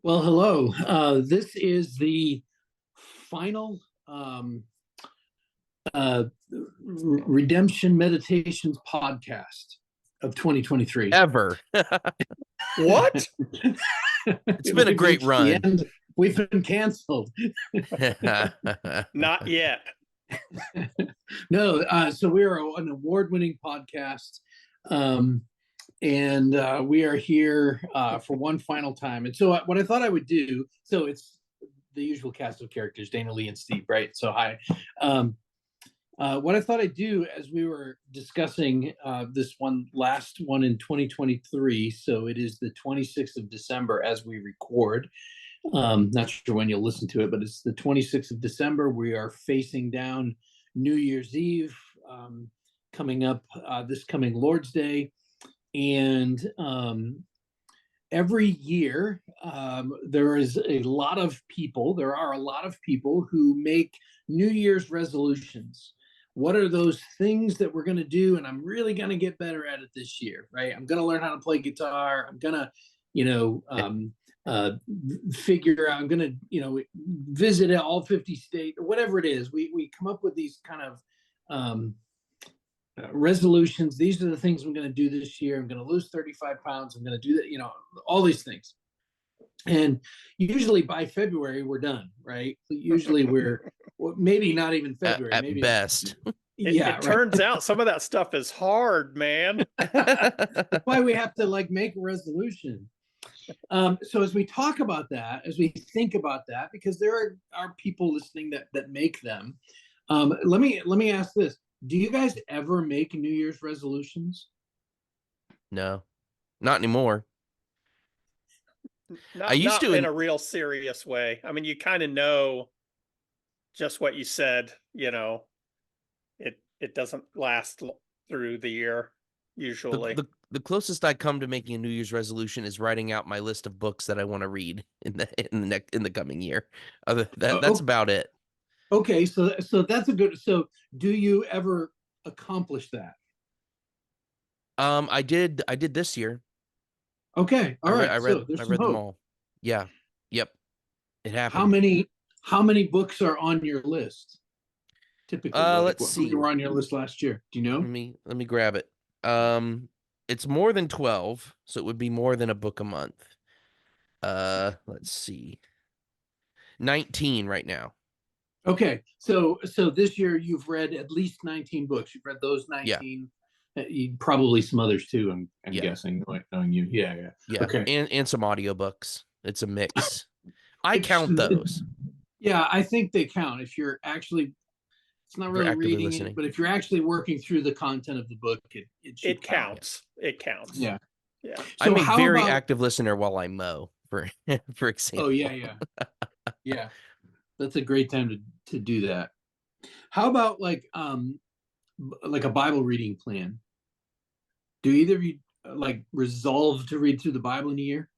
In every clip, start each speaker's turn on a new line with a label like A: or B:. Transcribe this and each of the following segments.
A: Well, hello. This is the final uh, Redemption Meditations podcast of 2023.
B: Ever.
C: What?
B: It's been a
A: We've
B: great
A: reached the
B: run.
A: end. We've been canceled.
C: Not yet.
A: No, so we are an award-winning podcast, and we are here for one final time. And so, what I thought I would do, so it's the usual cast of characters: Dana, Lee, and Steve. Right. So, hi. What I thought I'd do, as we were discussing this last one in 2023, so it is the 26th of December as we record. Not sure when you'll listen to it, but it's the 26th of December. We are facing down New Year's Eve, coming up this coming Lord's Day. And every year, there are a lot of people who make New Year's resolutions. What are those things that we're going to do? And I'm really going to get better at it this year, right? I'm going to learn how to play guitar. I'm going to, figure out, I'm going to, visit all 50 states, or whatever it is. We come up with these kind of resolutions. These are the things I'm going to do this year. I'm going to lose 35 pounds. I'm going to do that, all these things. And usually by February, we're done, right? Usually we're maybe not even February.
B: At
A: maybe
B: best.
C: It turns out some of that stuff is hard, man.
A: That's why we have to make a resolution. So as we talk about that, as we think about that, because there are people listening that make them, let me ask this. Do you guys ever make New Year's resolutions?
B: No, not anymore.
C: I used to in a real serious way. I mean, you kind of know just what you said, it doesn't last through the year usually.
B: The closest I come to making a New Year's resolution is writing out my list of books that I want to read in the coming year. That's about it.
A: Okay, so that's a good. So, do you ever accomplish that?
B: I did this year.
A: Okay, all right.
B: I read them all. Yeah. Yep. It happened.
A: How many books are on your list? Typically,
B: let's see.
A: Who were on your list last year? Do you know?
B: Let me grab it. It's more than 12, so it would be more than a book a month. Let's see. 19 right now.
A: Okay, so this year you've read at least 19 books. You've read those 19. Yeah. Probably some others too. I'm guessing, knowing you. Yeah.
B: Okay. And some audiobooks. It's a mix. I count those.
A: Yeah, I think they count. If you're actually, it's not really reading listening. It, but if you're actually working through the content of the book,
C: it counts. It counts.
A: Yeah.
C: So
B: I'm a very active listener while I mow, for example.
A: Oh yeah. That's a great time to do that. How about like a Bible reading plan? Do either of you resolve to read through the Bible in a year?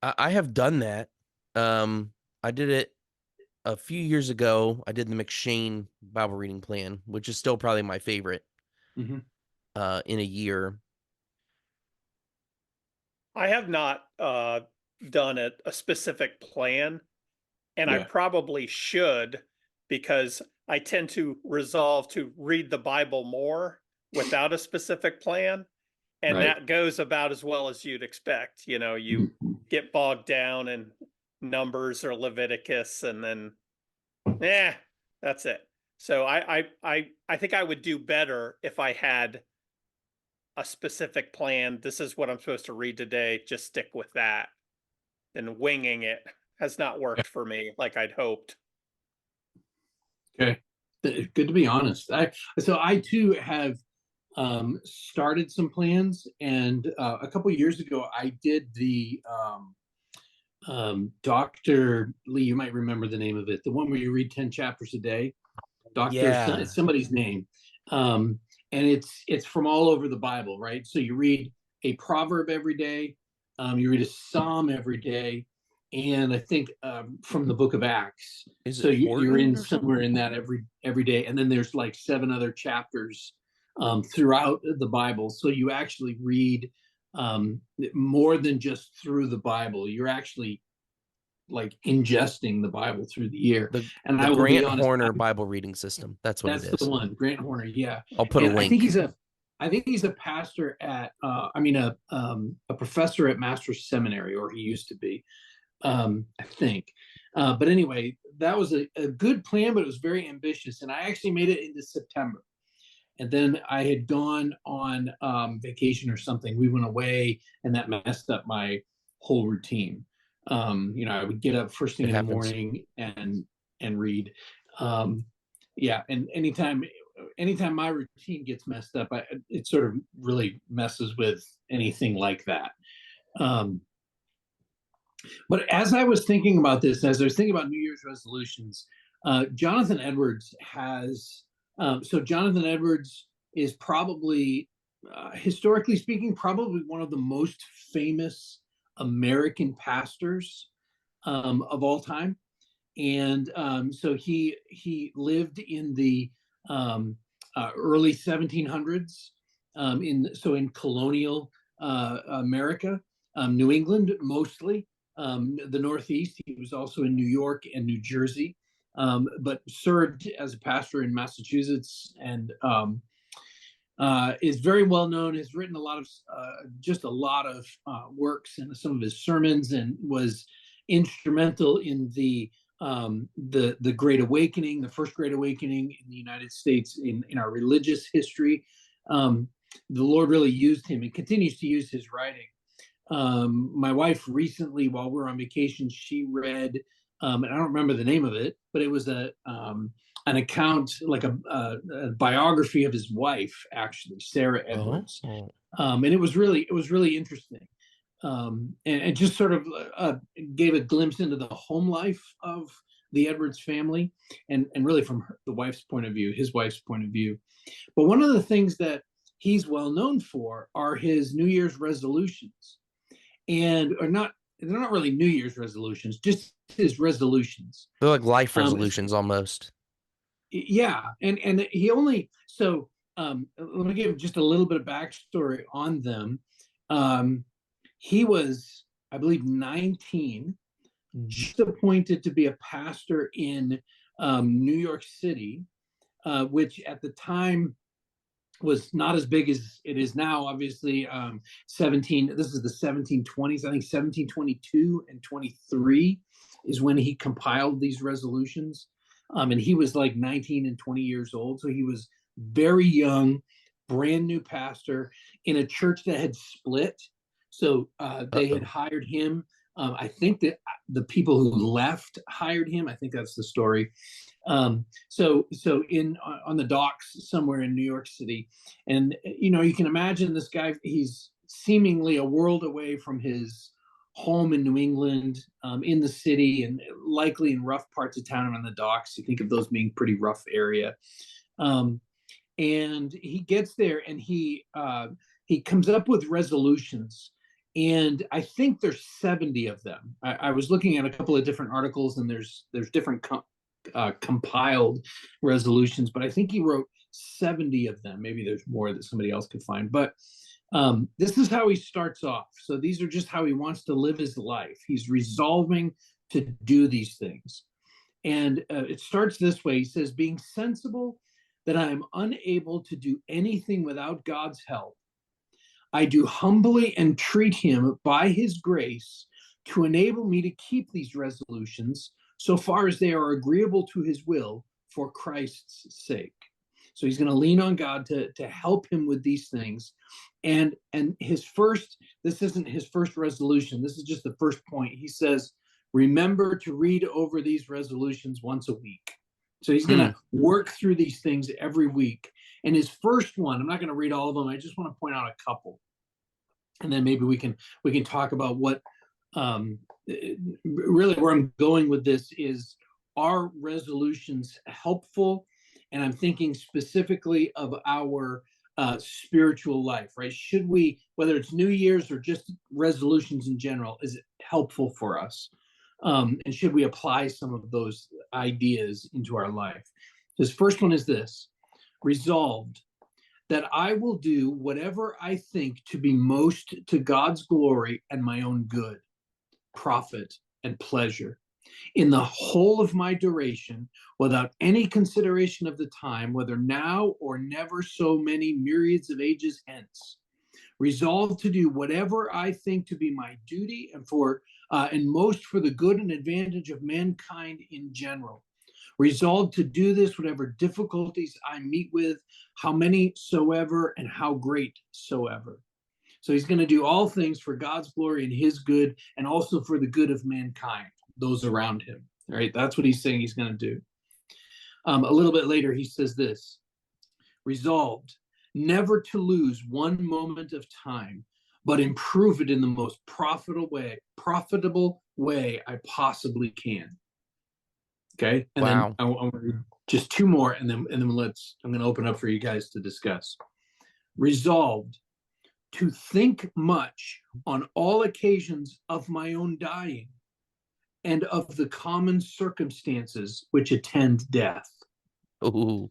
B: I have done that. I did it a few years ago. I did the McShane Bible reading plan, which is still probably my favorite.
A: Mm-hmm.
B: In a year.
C: I have not done a specific plan, and I probably should, because I tend to resolve to read the Bible more without a specific plan. And that goes about as well as you'd expect. You get bogged down in Numbers or Leviticus, and then, that's it. So I think I would do better if I had a specific plan. This is what I'm supposed to read today. Just stick with that. And winging it has not worked for me like I'd hoped.
A: Okay, good to be honest. I too have started some plans, and a couple of years ago I did the Dr. Lee, you might remember the name of it, the one where you read 10 chapters a day. It's somebody's name, and it's from all over the Bible, right? So you read a proverb every day, you read a psalm every day, and I think from the book of Acts. So you're in somewhere in that every day, and then there's 7 other chapters throughout the Bible. So you actually read more than just through the Bible. You're actually like ingesting the Bible through the year. And
B: the
A: I will be
B: Grant
A: honest,
B: Horner Bible reading system. That's what it
A: that's
B: is.
A: the one, Grant Horner. Yeah.
B: I'll put a
A: And
B: link.
A: I think he's a pastor at, a professor at Master's Seminary, or he used to be, I think. But anyway, that was a good plan, but it was very ambitious. And I actually made it into September. And then I had gone on vacation or something. We went away, and that messed up my whole routine. I would get up first thing in the morning and read. Yeah, and anytime my routine gets messed up, it sort of really messes with anything like that. But as I was thinking about this, as I was thinking about New Year's resolutions, Jonathan Edwards has. So Jonathan Edwards is probably, historically speaking, probably one of the most famous American pastors of all time. And so he lived in the early 1700s in colonial America, New England mostly, the Northeast. He was also in New York and New Jersey. But served as a pastor in Massachusetts, and is very well known. Has written a lot of works and some of his sermons, and was instrumental in the Great Awakening, the first Great Awakening in the United States in our religious history. The Lord really used him and continues to use his writing. My wife recently, while we were on vacation, she read. And I don't remember the name of it, but it was an account, like a biography of his wife, actually, Sarah Edwards. And it was really interesting. And just sort of gave a glimpse into the home life of the Edwards family, and really from the wife's point of view, his wife's point of view. But one of the things that he's well known for are his New Year's resolutions, they're not really New Year's resolutions, just his resolutions.
B: They're like life resolutions almost.
A: Yeah. And he only, so let me give just a little bit of backstory on them. He was, I believe, 19, just appointed to be a pastor in New York City, which at the time was not as big as it is now. Obviously, this is the 1720s. I think 1722 and 23 is when he compiled these resolutions. And he was like 19 and 20 years old. So he was very young, brand new pastor in a church that had split. So they had hired him. I think that the people who left hired him. I think that's the story. So on the docks somewhere in New York City, and you can imagine this guy. He's seemingly a world away from his home in New England, in the city, and likely in rough parts of town and on the docks. You think of those being pretty rough area. And he gets there, and he comes up with resolutions. And I think there's 70 of them. I was looking at a couple of different articles, and there's different compiled resolutions, but I think he wrote 70 of them. Maybe there's more that somebody else could find. But this is how he starts off. So these are just how he wants to live his life. He's resolving to do these things. And it starts this way. He says, being sensible that I am unable to do anything without God's help, I do humbly entreat him by his grace to enable me to keep these resolutions so far as they are agreeable to his will for Christ's sake. So he's going to lean on God to help him with these things. And this isn't his first resolution. This is just the first point. He says, remember to read over these resolutions once a week. So he's going to work through these things every week. And his first one, I'm not going to read all of them. I just want to point out a couple. And then maybe we can talk about what really where I'm going with this is, are resolutions helpful? And I'm thinking specifically of our spiritual life, right? Should we, whether it's New Year's or just resolutions in general, is it helpful for us? And should we apply some of those ideas into our life? This first one is this: resolved that I will do whatever I think to be most to God's glory and my own good, profit, and pleasure in the whole of my duration, without any consideration of the time, whether now or never so many myriads of ages hence. Resolved to do whatever I think to be my duty and most for the good and advantage of mankind in general. Resolved to do this whatever difficulties I meet with, how many soever and how great soever. So he's going to do all things for God's glory and his good, and also for the good of mankind, those around him. Right? That's what he's saying he's going to do. A little bit later, he says this: resolved never to lose one moment of time, but improve it in the most profitable way I possibly can. Okay, and
B: Wow.
A: then I'll read just two more, and then I'm going to open up for you guys to discuss. Resolved to think much on all occasions of my own dying, and of the common circumstances which attend death.
B: Ooh.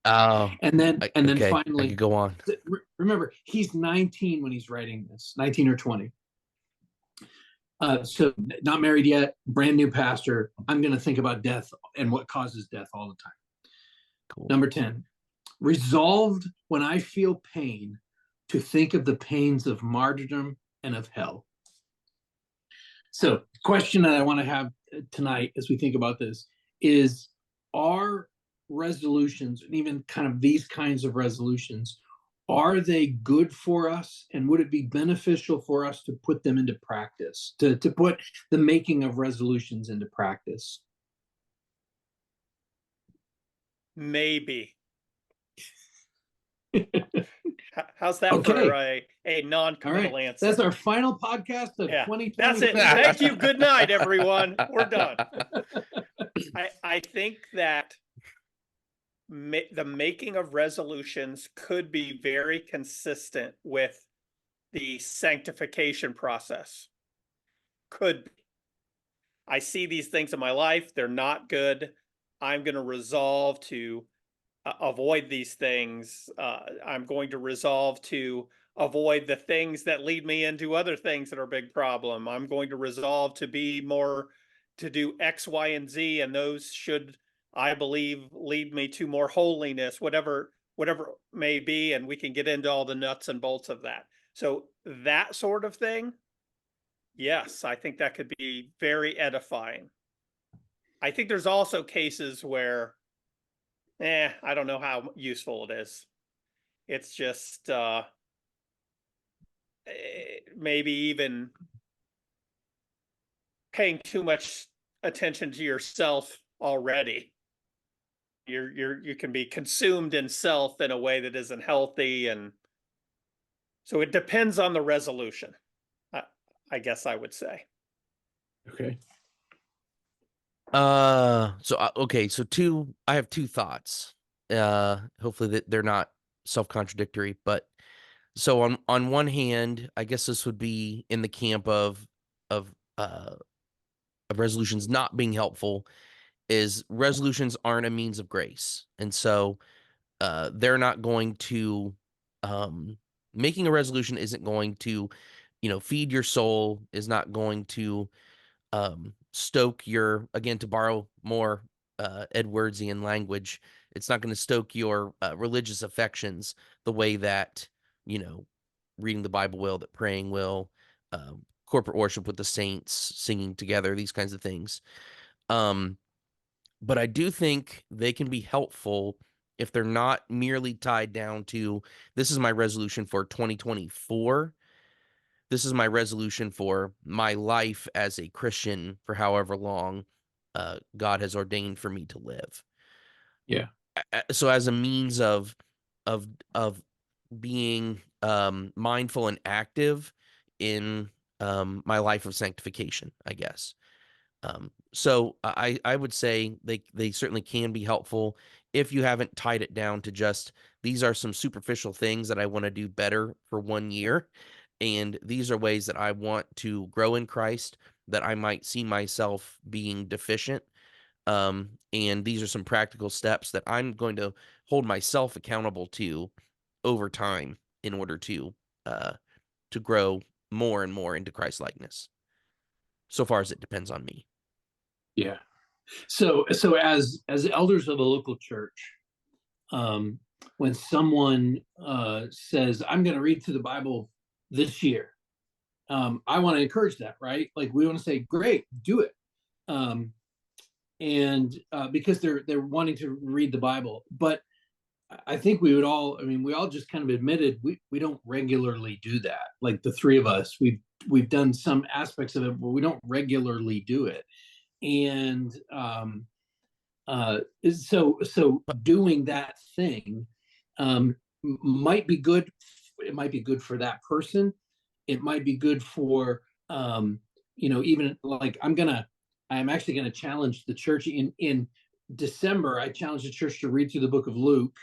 B: Oh,
A: And then
B: okay, I
A: finally,
B: could go on.
A: remember, he's 19 when he's writing this, 19 or 20. So not married yet, brand new pastor. I'm going to think about death and what causes death all the time.
B: Cool.
A: Number 10, resolved when I feel pain to think of the pains of martyrdom and of hell. So, question that I want to have tonight as we think about this is, are resolutions, and even kind of these kinds of resolutions, are they good for us, and would it be beneficial for us to put them into practice, to put the making of resolutions into practice?
C: Maybe. How's that
A: Okay.
C: for a non-committal answer?
A: That's our final podcast of 2020.
C: That's it. Thank you. Good night, everyone. We're done. I think that the making of resolutions could be very consistent with the sanctification process. Could be. I see these things in my life. They're not good. I'm going to resolve to avoid these things. I'm going to resolve to avoid the things that lead me into other things that are a big problem. I'm going to resolve to be more, to do X, Y, and Z, and those should, I believe, lead me to more holiness, whatever may be, and we can get into all the nuts and bolts of that. So that sort of thing, yes, I think that could be very edifying. I think there's also cases where I don't know how useful it is. It's just maybe even paying too much attention to yourself already. You can be consumed in self in a way that isn't healthy, and so it depends on the resolution. I guess I would say.
A: Okay.
B: Okay, so I have two thoughts. Hopefully that they're not self-contradictory, but so on one hand, I guess this would be in the camp of resolutions not being helpful, is resolutions aren't a means of grace. And so they're not going to making a resolution isn't going to, feed your soul, is not going to stoke your, again, to borrow more Edwardsian language, it's not going to stoke your religious affections the way that, reading the Bible will, that praying will, corporate worship with the saints, singing together, these kinds of things. But I do think they can be helpful if they're not merely tied down to, this is my resolution for 2024. This is my resolution for my life as a Christian for however long God has ordained for me to live.
A: Yeah.
B: So as a means of being mindful and active in my life of sanctification, I guess. So I would say they certainly can be helpful if you haven't tied it down to just, these are some superficial things that I want to do better for 1 year. And these are ways that I want to grow in Christ, that I might see myself being deficient. And these are some practical steps that I'm going to hold myself accountable to over time in order to grow more and more into Christ likeness. So far as it depends on me.
A: Yeah. So as elders of a local church, when someone says, I'm going to read through the Bible this year, I want to encourage that, right? Like we want to say, great, do it. And because they're wanting to read the Bible. But I think we all just kind of admitted we don't regularly do that. Like the three of us, we've done some aspects of it, but we don't regularly do it. And so doing that thing might be good. It might be good for that person. It might be good for even like I'm actually gonna challenge the church in December. I challenged the church to read through the book of Luke.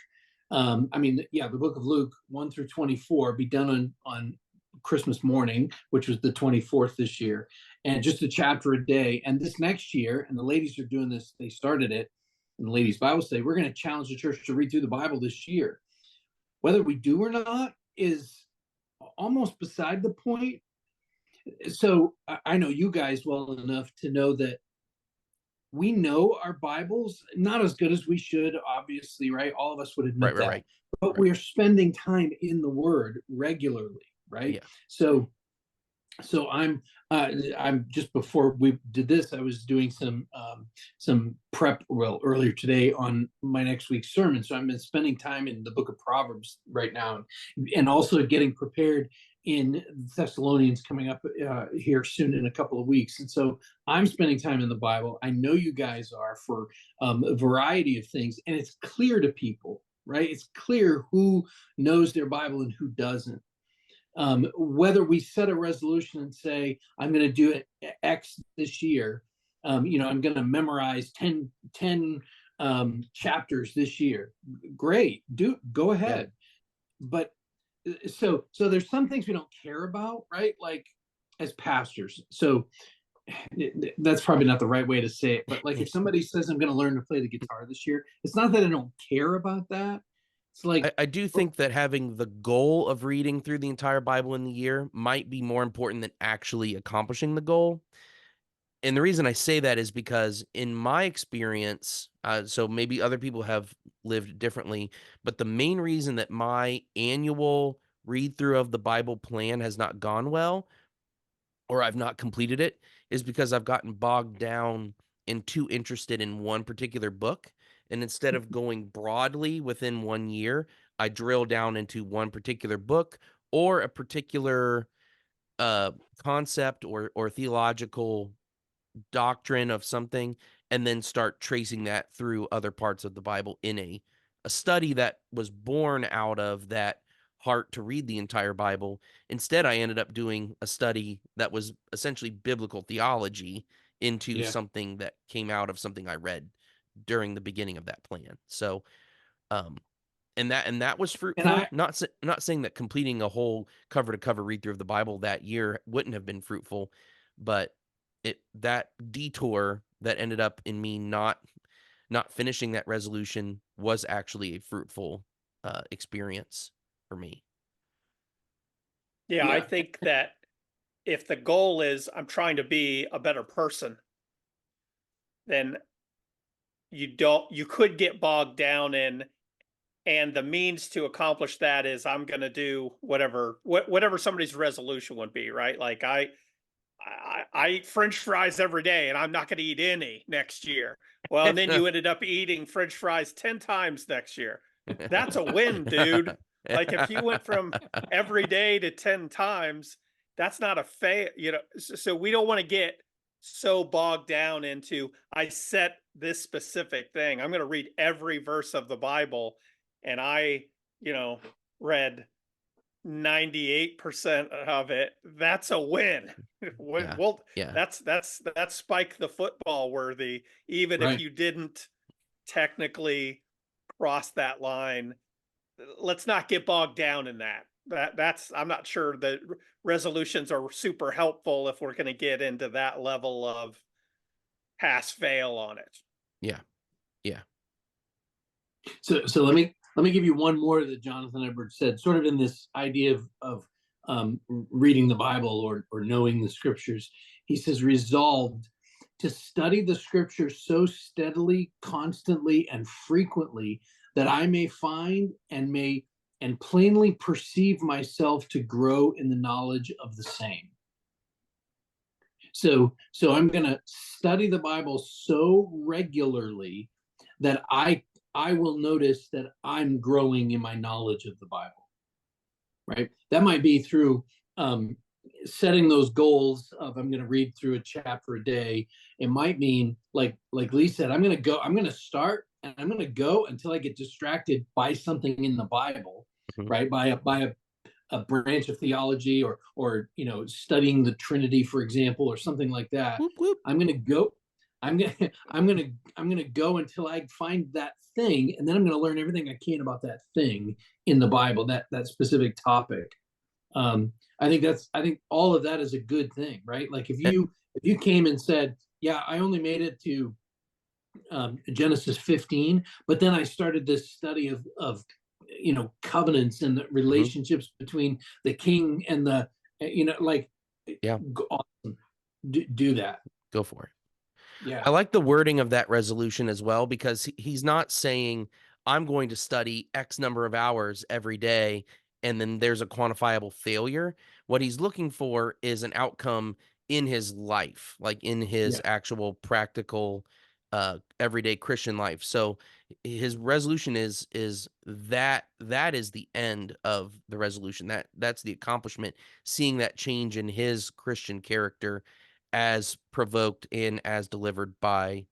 A: The book of Luke 1 through 24 be done on Christmas morning, which was the 24th this year, and just a chapter a day. And this next year, and the ladies are doing this, they started it in the ladies' Bible study. We're going to challenge the church to read through the Bible this year. Whether we do or not is almost beside the point. So I know you guys well enough to know that we know our Bibles, not as good as we should, obviously, right? All of us would admit that.
B: Right.
A: But we are spending time in the Word regularly, right?
B: Yeah.
A: So I'm just before we did this, I was doing some prep earlier today on my next week's sermon. So I've been spending time in the book of Proverbs right now, and also getting prepared in Thessalonians coming up here soon in a couple of weeks. And so I'm spending time in the Bible. I know you guys are for a variety of things, and it's clear to people, right? It's clear who knows their Bible and who doesn't. Whether we set a resolution and say, I'm going to do it X this year, I'm going to memorize 10 chapters this year. Great, go ahead. Yeah. But so there's some things we don't care about, right? Like as pastors. So that's probably not the right way to say it, but like if somebody says I'm going to learn to play the guitar this year, it's not that I don't care about that. It's like
B: I do think that having the goal of reading through the entire Bible in the year might be more important than actually accomplishing the goal. And the reason I say that is because in my experience, so maybe other people have lived differently, but the main reason that my annual read through of the Bible plan has not gone well, or I've not completed it, is because I've gotten bogged down and too interested in one particular book. And instead of going broadly within 1 year, I drill down into one particular book or a particular concept or theological doctrine of something, and then start tracing that through other parts of the Bible in a study that was born out of that heart to read the entire Bible. Instead, I ended up doing a study that was essentially biblical theology into something that came out of something I read during the beginning of that plan. So, and that was fruitful. Not saying that completing a whole cover to cover read through of the Bible that year wouldn't have been fruitful, but that detour that ended up in me not finishing that resolution was actually a fruitful experience for me.
C: Yeah, I think that if the goal is I'm trying to be a better person, then you could get bogged down in, and the means to accomplish that is I'm going to do whatever somebody's resolution would be, right? Like I eat French fries every day and I'm not going to eat any next year. Well, and then you ended up eating French fries 10 times next year. That's a win, dude. Like if you went from every day to 10 times, that's not a fail, so we don't want to get so bogged down into, I set this specific thing. I'm going to read every verse of the Bible. And I, read 98% of it. That's a win. Well, that's spike the football worthy, even if you didn't technically cross that line. Let's not get bogged down in that. That's I'm not sure that resolutions are super helpful if we're going to get into that level of pass fail on it.
B: Yeah. Yeah.
A: So let me give you one more that Jonathan Edwards said, sort of in this idea of reading the Bible or knowing the scriptures. He says, resolved to study the scriptures so steadily, constantly, and frequently that I may find and plainly perceive myself to grow in the knowledge of the same. So I'm going to study the Bible so regularly that I will notice that I'm growing in my knowledge of the Bible, right? That might be through setting those goals of I'm going to read through a chapter a day. It might mean, like Lee said, I'm going to start and I'm going to go until I get distracted by something in the Bible,
B: Mhm.
A: right? By a branch of theology or studying the Trinity, for example, or something like that.
B: Whoop, whoop.
A: I'm going to go. I'm gonna go until I find that thing, and then I'm gonna learn everything I can about that thing in the Bible, that specific topic. I think all of that is a good thing, right? Like if you came and said, yeah, I only made it to Genesis 15, but then I started this study of covenants and the relationships between the king and the like,
B: Yeah.
A: awesome. Do that.
B: Go for it.
A: Yeah.
B: I like the wording of that resolution as well, because he's not saying I'm going to study X number of hours every day and then there's a quantifiable failure. What he's looking for is an outcome in his life, like in his actual practical everyday Christian life. So his resolution is that is the end of the resolution. That's the accomplishment, seeing that change in his Christian character as provoked and as delivered by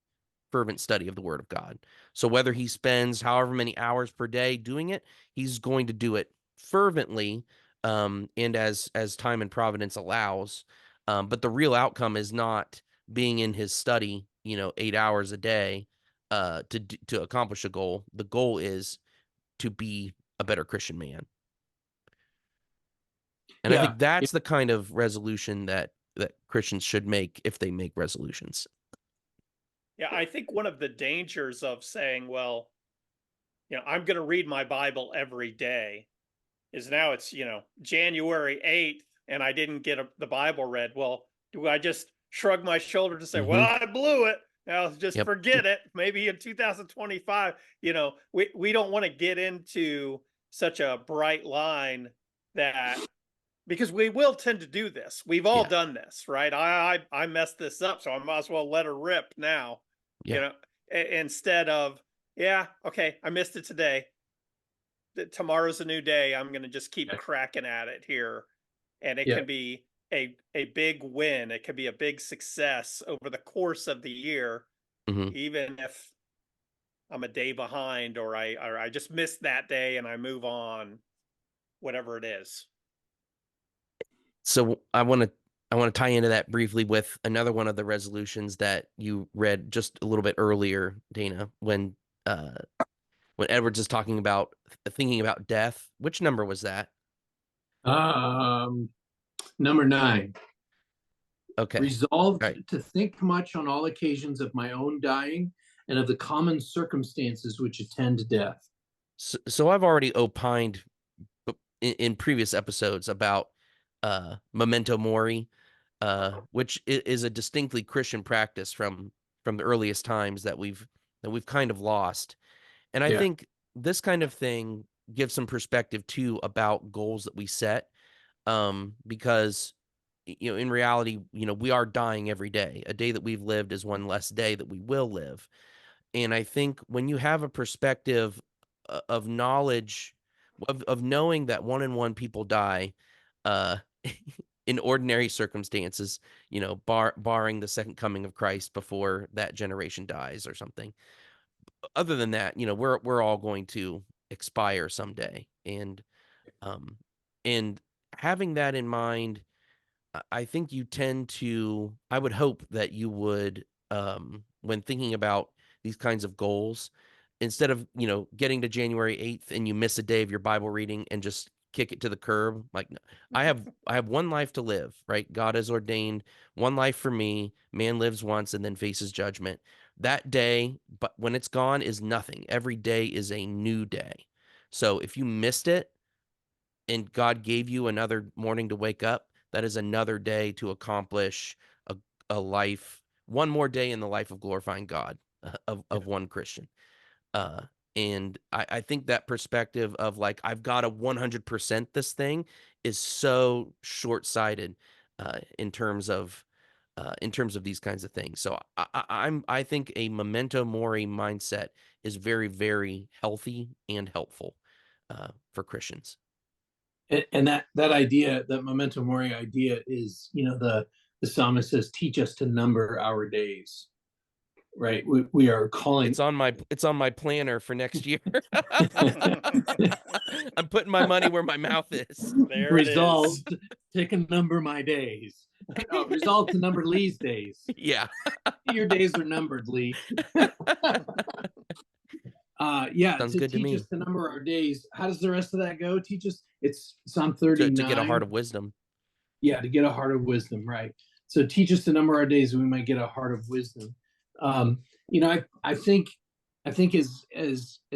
B: fervent study of the word of God. So whether he spends however many hours per day doing it, he's going to do it fervently, and as time and providence allows. But the real outcome is not being in his study, 8 hours a day, to accomplish a goal. The goal is to be a better Christian man. And I think that's the kind of resolution that Christians should make if they make resolutions.
C: Yeah, I think one of the dangers of saying, well, I'm going to read my Bible every day is now it's, January 8th and I didn't get the Bible read. Well, do I just shrug my shoulder to say, well, I blew it. Now just forget it. Maybe in 2025, we don't want to get into such a bright line that, because we will tend to do this. We've all done this, right? I messed this up, so I might as well let her rip now. Instead of, okay, I missed it today. Tomorrow's a new day. I'm going to just keep cracking at it here. And it can be a big win. It could be a big success over the course of the year, even if I'm a day behind or I just missed that day and I move on, whatever it is.
B: So I want to tie into that briefly with another one of the resolutions that you read just a little bit earlier, Dana, when Edwards is talking about thinking about death. Which number was that?
A: Number 9.
B: Okay.
A: Resolved to think much on all occasions of my own dying and of the common circumstances which attend death.
B: So I've already opined in previous episodes about memento mori, which is a distinctly Christian practice from the earliest times that we've kind of lost. And I think this kind of thing gives some perspective too about goals that we set, because in reality, we are dying every day. A day that we've lived is one less day that we will live. And I think when you have a perspective of knowledge, of knowing that 1 in 1 people die, in ordinary circumstances, barring the second coming of Christ before that generation dies or something. Other than that, we're all going to expire someday. And having that in mind, I think you tend to, I would hope that you would, when thinking about these kinds of goals, instead of, getting to January 8th and you miss a day of your Bible reading and just kick it to the curb, like, I have one life to live, right? God has ordained one life for me. Man lives once and then faces judgment. That day, but when it's gone, is nothing. Every day is a new day. So if you missed it and God gave you another morning to wake up, that is another day to accomplish a life, one more day in the life of glorifying God of one Christian. Uh, and I think that perspective of like, I've got to 100% this thing is so short-sighted in terms of these kinds of things. So I think a memento mori mindset is very, very healthy and helpful for Christians.
A: And that idea, that memento mori idea, is, the psalmist says, "Teach us to number our days." Right? We are calling.
B: It's on my planner for next year. I'm putting my money where my mouth is.
C: There
A: Resolved
C: it
A: to number my days. Resolved to number Lee's days.
B: Yeah.
A: Your days are numbered, Lee. Yeah,
B: Sounds
A: to
B: good to
A: teach
B: me.
A: us to number our days. How does the rest of that go? Teach us. It's Psalm 39.
B: To get a heart of wisdom.
A: Yeah, to get a heart of wisdom, right? So teach us to number our days, and we might get a heart of wisdom. I think as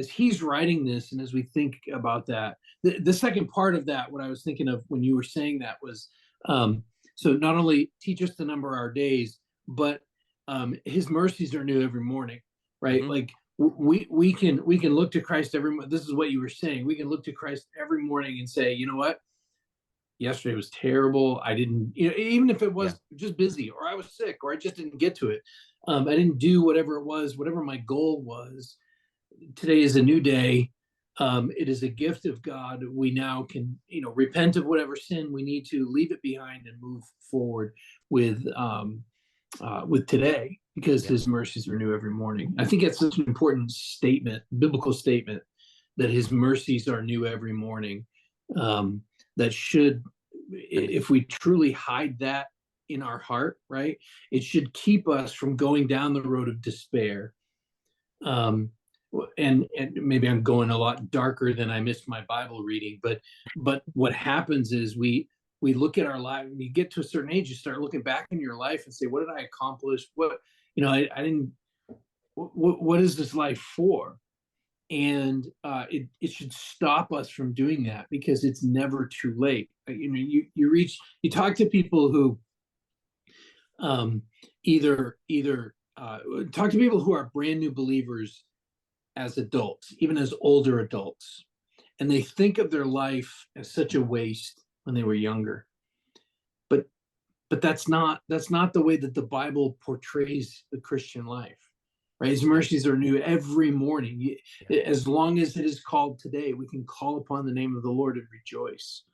A: he's writing this, and as we think about that, the second part of that, what I was thinking of when you were saying that was, so not only teach us to number our days, but his mercies are new every morning, right?
B: Mm-hmm.
A: Like we can look to Christ every. This is what you were saying. We can look to Christ every morning and say, you know what? Yesterday was terrible. I didn't, even if it was just busy, or I was sick, or I just didn't get to it. I didn't do whatever it was, whatever my goal was. Today is a new day. It is a gift of God. We now can, repent of whatever sin we need to, leave it behind, and move forward with today, because His mercies are new every morning. I think that's such an important statement, biblical statement, that His mercies are new every morning. That should, if we truly hide that in our heart, right, it should keep us from going down the road of despair. And maybe I'm going a lot darker than I missed my Bible reading, but what happens is we look at our life. When you get to a certain age, you start looking back in your life and say, what did I accomplish? What, I didn't, what is this life for? And it should stop us from doing that, because it's never too late. You talk to people who either talk to people who are brand new believers as adults, even as older adults, and they think of their life as such a waste when they were younger. But that's not the way that the Bible portrays the Christian life. Right? His mercies are new every morning. As long as it is called today, we can call upon the name of the Lord and rejoice.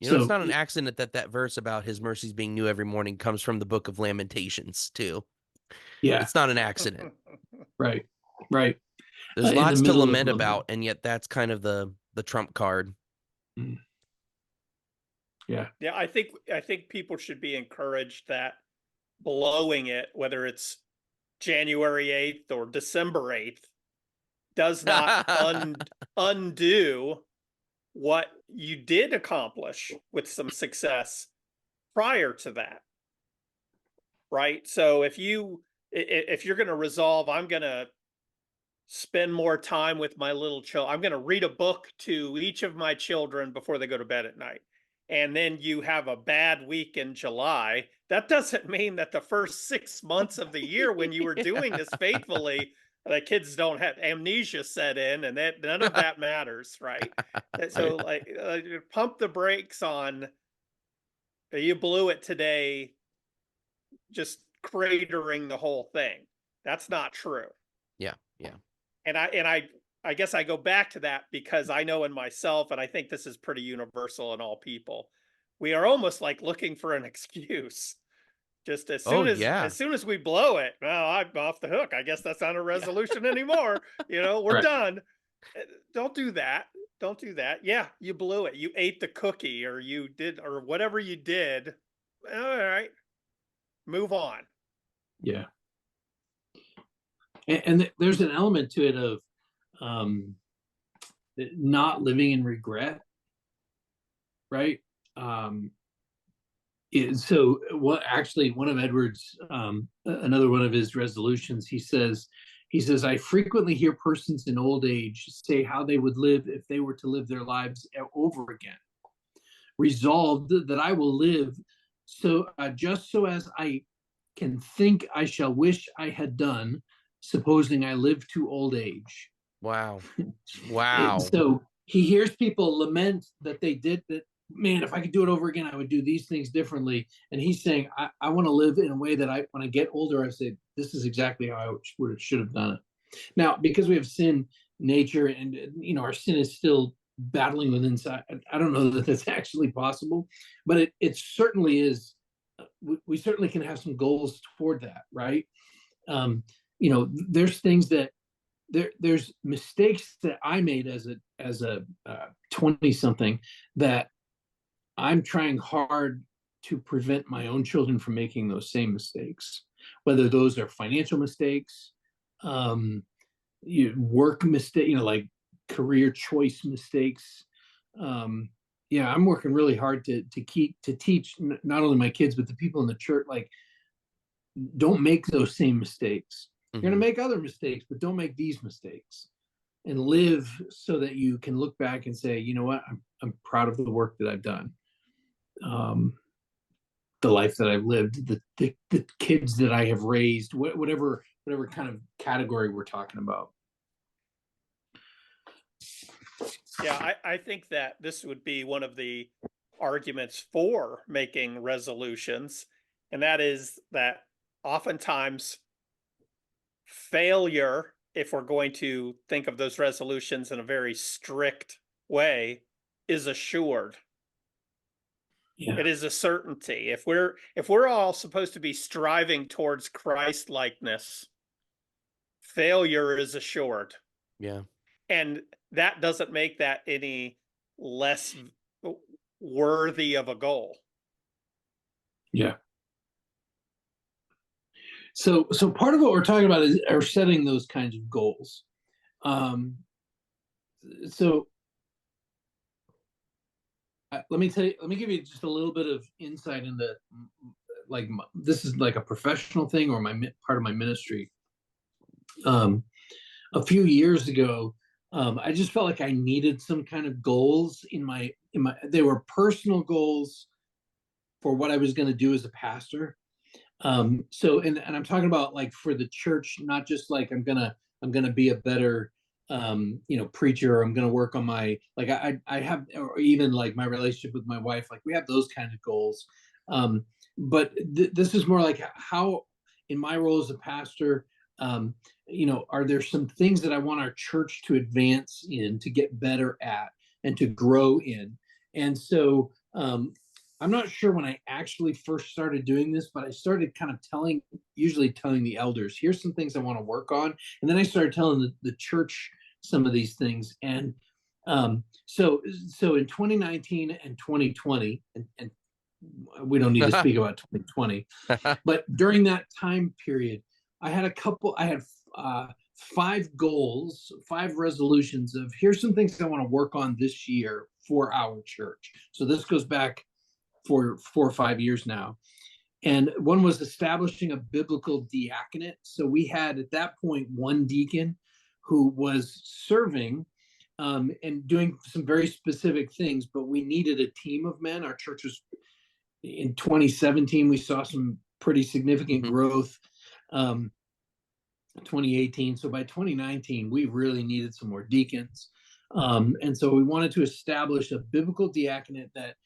B: It's not an accident that verse about His mercies being new every morning comes from the book of Lamentations too.
A: Yeah,
B: it's not an accident.
A: Right.
B: There's lots to lament about, and yet that's kind of the trump card.
C: Yeah. I think people should be encouraged that blowing it, whether it's January 8th or December 8th, does not undo what you did accomplish with some success prior to that. Right? So if you're going to resolve, I'm going to spend more time with my little children, I'm going to read a book to each of my children before they go to bed at night, and then you have a bad week in July, that doesn't mean that the first 6 months of the year when you were doing this faithfully, the kids don't have amnesia set in, and that none of that matters, right? So pump the brakes on, you blew it today, just cratering the whole thing. That's not true.
B: Yeah.
C: And I guess I go back to that because I know in myself, and I think this is pretty universal in all people, we are almost like looking for an excuse. Just as soon as we blow it, well, I'm off the hook. I guess that's not a resolution anymore. We're done. Don't do that. Don't do that. Yeah, you blew it. You ate the cookie, or you did, or whatever you did. All right, move on.
A: Yeah. And there's an element to it of not living in regret, right? So what actually one of Edward's another one of his resolutions, he says, I frequently hear persons in old age say how they would live if they were to live their lives over again. Resolved that I will live so just so as I can think I shall wish I had done, supposing I live to old age.
B: Wow. Wow.
A: So he hears people lament that they did that. Man, if I could do it over again, I would do these things differently. And he's saying, I want to live in a way that when I get older, I say, this is exactly how I should have done it. Now, because we have sin nature and, our sin is still battling with inside, I don't know that that's actually possible, but it certainly is. We certainly can have some goals toward that, right? There's things that there's mistakes that I made as a 20 something that I'm trying hard to prevent my own children from making those same mistakes, whether those are financial mistakes, work mistake, like career choice mistakes. I'm working really hard to teach not only my kids but the people in the church, like, don't make those same mistakes. You're going to make other mistakes, but don't make these mistakes, and live so that you can look back and say, you know what, I'm proud of the work that I've done. The life that I've lived, the kids that I have raised, whatever kind of category we're talking about.
C: Yeah, I think that this would be one of the arguments for making resolutions, and that is that oftentimes failure, if we're going to think of those resolutions in a very strict way, is assured.
A: Yeah.
C: It is a certainty. If we're all supposed to be striving towards Christ likeness, failure is assured.
B: Yeah.
C: And that doesn't make that any less worthy of a goal.
A: Yeah. So part of what we're talking about are setting those kinds of goals. Let me give you just a little bit of insight into, like, this is like a professional thing or part of my ministry. A few years ago, I just felt like I needed some kind of goals in my they were personal goals for what I was going to do as a pastor. So I'm talking about, like, for the church, not just like I'm gonna be a better preacher, or I'm gonna work on my, like, I have, or even like my relationship with my wife, like we have those kind of goals. But this is more like how, in my role as a pastor, are there some things that I want our church to advance in, to get better at, and to grow in? And so I'm not sure when I actually first started doing this, but I started kind of usually telling the elders, here's some things I want to work on. And then I started telling the church some of these things. And so in 2019 and 2020, and we don't need to speak about 2020, but during that time period, I had 5 goals, 5 resolutions of, here's some things I want to work on this year for our church. So this goes back for 4 or 5 years now. And one was establishing a biblical diaconate. So we had at that point one deacon who was serving and doing some very specific things, but we needed a team of men. Our church was, in 2017, we saw some pretty significant growth. 2018. So by 2019, we really needed some more deacons. And so we wanted to establish a biblical diaconate that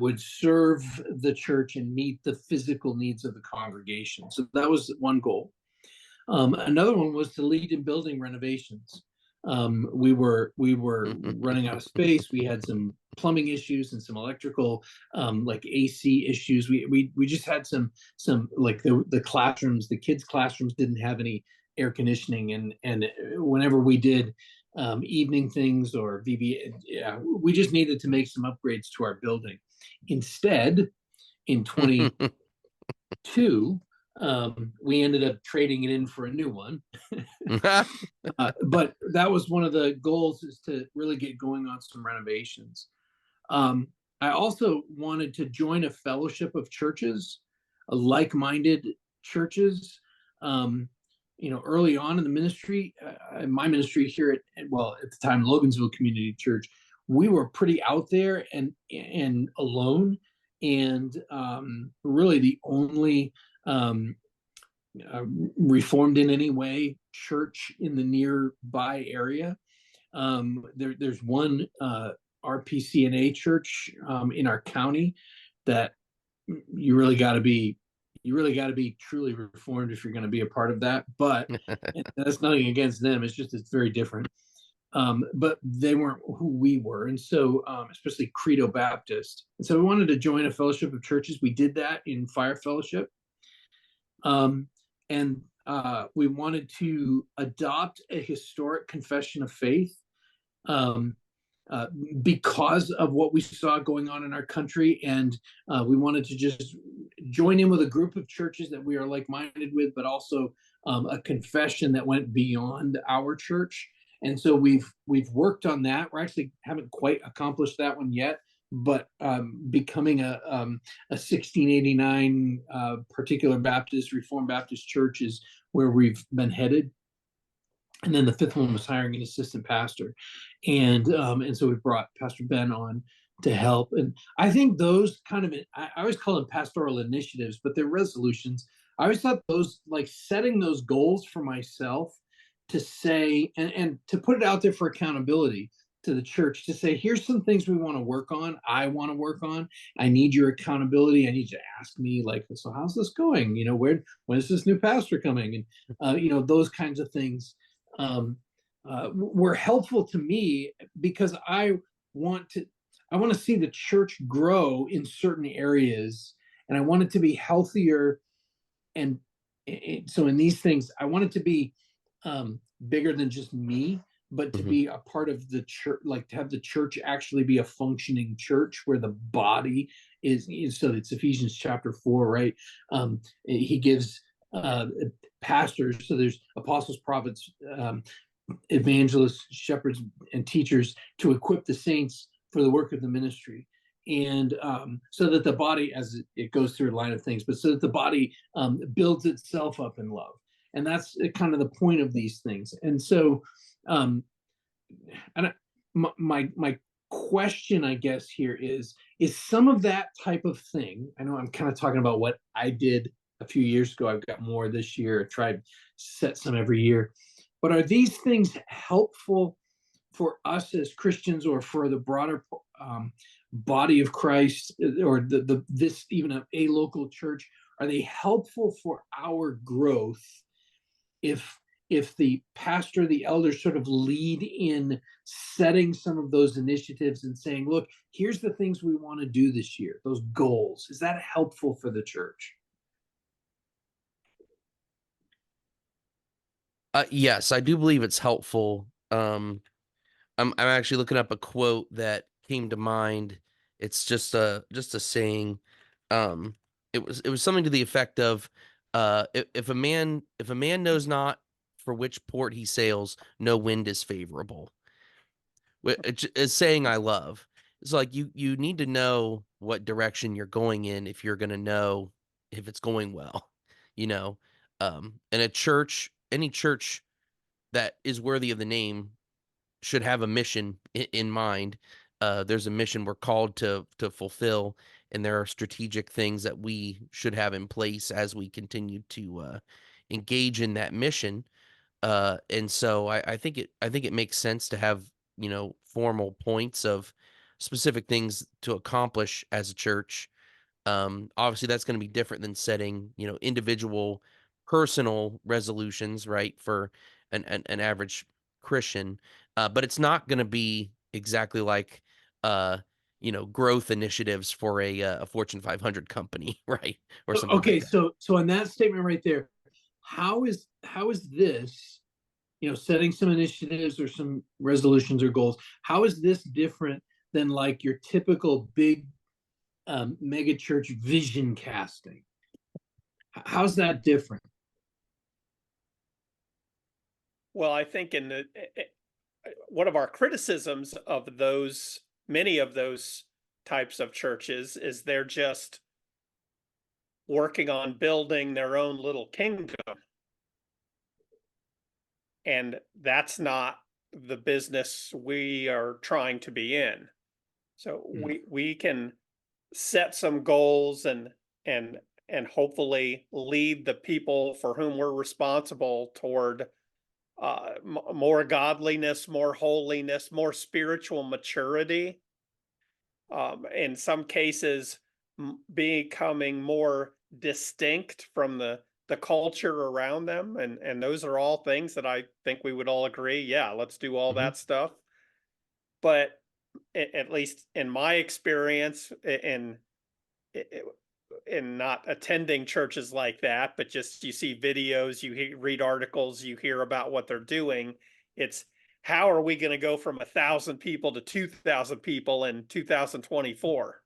A: would serve the church and meet the physical needs of the congregation. So that was one goal. Another one was to lead in building renovations. We were running out of space. We had some plumbing issues and some electrical, like AC issues. We just had some like the classrooms, the kids' classrooms didn't have any air conditioning, and whenever we did evening things or VB, we just needed to make some upgrades to our building. Instead, in 22, we ended up trading it in for a new one. But that was one of the goals, is to really get going on some renovations. I also wanted to join a fellowship of churches, like-minded churches. Um, early on in the ministry, my ministry here at the time, Logan'sville Community Church, we were pretty out there and alone, and really the only um, uh, reformed in any way church in the nearby area. There's one RPCNA church in our county that you really got to be truly reformed if you're going to be a part of that. But that's nothing against them. It's very different. But they weren't who we were, and so especially Credo Baptist. And so we wanted to join a fellowship of churches. We did that in Fire Fellowship, and we wanted to adopt a historic confession of faith. Um, because of what we saw going on in our country. And we wanted to just join in with a group of churches that we are like-minded with, but also a confession that went beyond our church. And so we've worked on that. We actually haven't quite accomplished that one yet, but becoming a 1689 particular Baptist, Reformed Baptist church is where we've been headed. And then the fifth one was hiring an assistant pastor, and so we brought Pastor Ben on to help. And I think those kind of, I always call them pastoral initiatives, but they're resolutions. I always thought those, like setting those goals for myself to say and to put it out there for accountability to the church, to say, here's some things we want to work on. I want to work on. I need your accountability. I need you to ask me, like, so how's this going? When is this new pastor coming? And those kinds of things were helpful to me, because I want to see the church grow in certain areas, and I want it to be healthier. And so in these things, I want it to be bigger than just me, but to be a part of the church, like to have the church actually be a functioning church where the body is. So it's Ephesians chapter 4, right? He gives pastors, so there's apostles, prophets, evangelists, shepherds, and teachers to equip the saints for the work of the ministry. And so that the body, as it goes through a line of things, but so that the body builds itself up in love. And that's kind of the point of these things. And so, my question, I guess, here is some of that type of thing. I know I'm kind of talking about what I did a few years ago. I've got more this year. I tried set some every year. But are these things helpful for us as Christians, or for the broader body of Christ, or this even a local church? Are they helpful for our growth if the pastor, the elders sort of lead in setting some of those initiatives and saying, look, here's the things we want to do this year, those goals? Is that helpful for the church?
B: Yes, I do believe it's helpful. I'm actually looking up a quote that came to mind. It's just a saying. It was something to the effect of, if a man knows not for which port he sails, no wind is favorable. It's saying I love. It's like you need to know what direction you're going in if you're going to know if it's going well, you know. And any church that is worthy of the name should have a mission in mind. There's a mission we're called to fulfill, and there are strategic things that we should have in place as we continue to engage in that mission. And so I think it makes sense to have, formal points of specific things to accomplish as a church. Obviously that's going to be different than setting, individual personal resolutions, right, for an average Christian. But it's not going to be exactly like, growth initiatives for a Fortune 500 company, right? Or something
A: Okay,
B: like that.
A: so on that statement right there, how is this, setting some initiatives or some resolutions or goals, how is this different than like your typical big mega church vision casting? How's that different?
C: Well, I think one of our criticisms of many of those types of churches is they're just working on building their own little kingdom. And that's not the business we are trying to be in. So we can set some goals and hopefully lead the people for whom we're responsible toward more godliness, more holiness, more spiritual maturity. In some cases, becoming more distinct from the culture around them, and those are all things that I think we would all agree, yeah, let's do all that stuff. But at least in my experience, in not attending churches like that, but just you see videos, read articles, you hear about what they're doing. It's how are we going to go from 1,000 people to 2,000 people in 2024?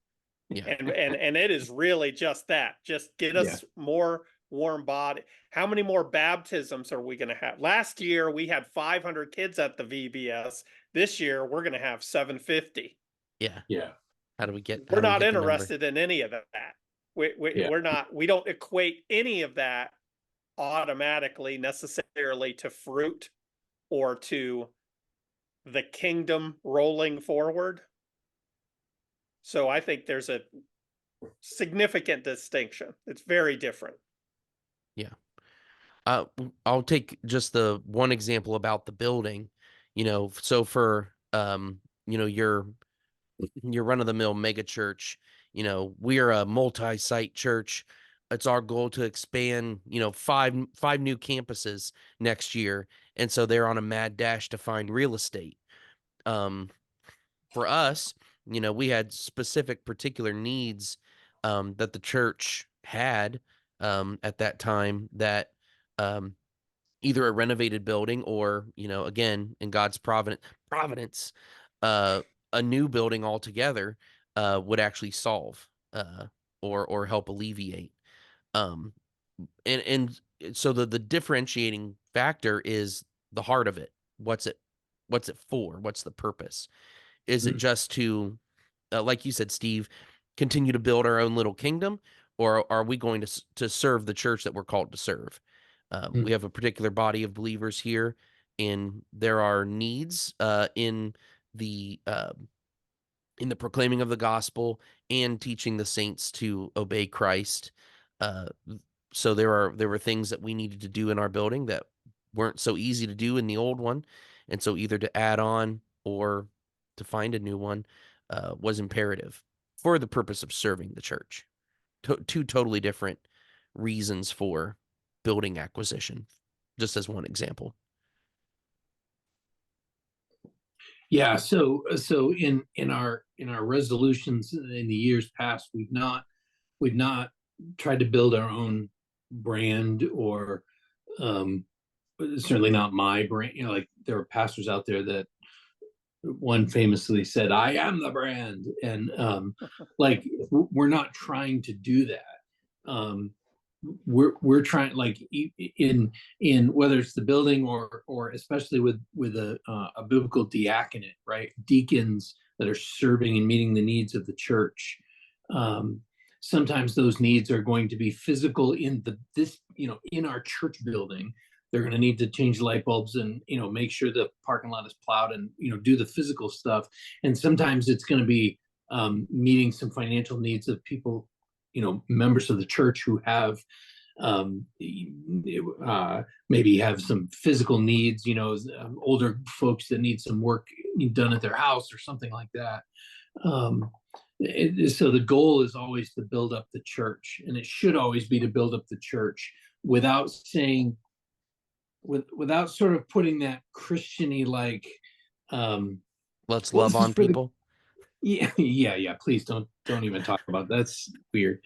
B: Yeah.
C: And it is really just that. Just get us more warm body. How many more baptisms are we going to have? Last year we had 500 kids at the VBS. This year we're going to have 750.
B: Yeah. How do we get?
C: We're not interested in any of that. We're not. We don't equate any of that automatically necessarily to fruit or to the kingdom rolling forward. So I think there's a significant distinction. It's very different.
B: Yeah. I'll take just the one example about the building, so for, your run-of-the-mill mega church, we're a multi-site church. It's our goal to expand, 5 new campuses next year. And so they're on a mad dash to find real estate. For us, we had specific particular needs that the church had at that time, that either a renovated building or, again, in God's providence, a new building altogether would actually solve or help alleviate. And so the differentiating factor is the heart of it. What's it for? What's the purpose? Is it just to, like you said, Steve, continue to build our own little kingdom, or are we going to serve the church that we're called to serve? We have a particular body of believers here, and there are needs in the proclaiming of the gospel and teaching the saints to obey Christ. So there were things that we needed to do in our building that weren't so easy to do in the old one, and so either to add on or to find a new one was imperative for the purpose of serving the church. Two totally different reasons for building acquisition, just as one example.
A: Yeah. So in our resolutions in the years past, we've not tried to build our own brand, or certainly not my brand. Like there are pastors out there that one famously said, "I am the brand," and like we're not trying to do that. We're trying, like in whether it's the building or especially with a biblical diaconate, right? Deacons that are serving and meeting the needs of the church. Sometimes those needs are going to be physical in in our church building. They're going to need to change light bulbs and make sure the parking lot is plowed and do the physical stuff. And sometimes it's going to be meeting some financial needs of people, members of the church who have maybe have some physical needs, older folks that need some work done at their house or something like that. So the goal is always to build up the church, and it should always be to build up the church without saying, without sort of putting that Christian-y, like,
B: let's love on people.
A: Yeah. Please don't even talk about that. That's weird.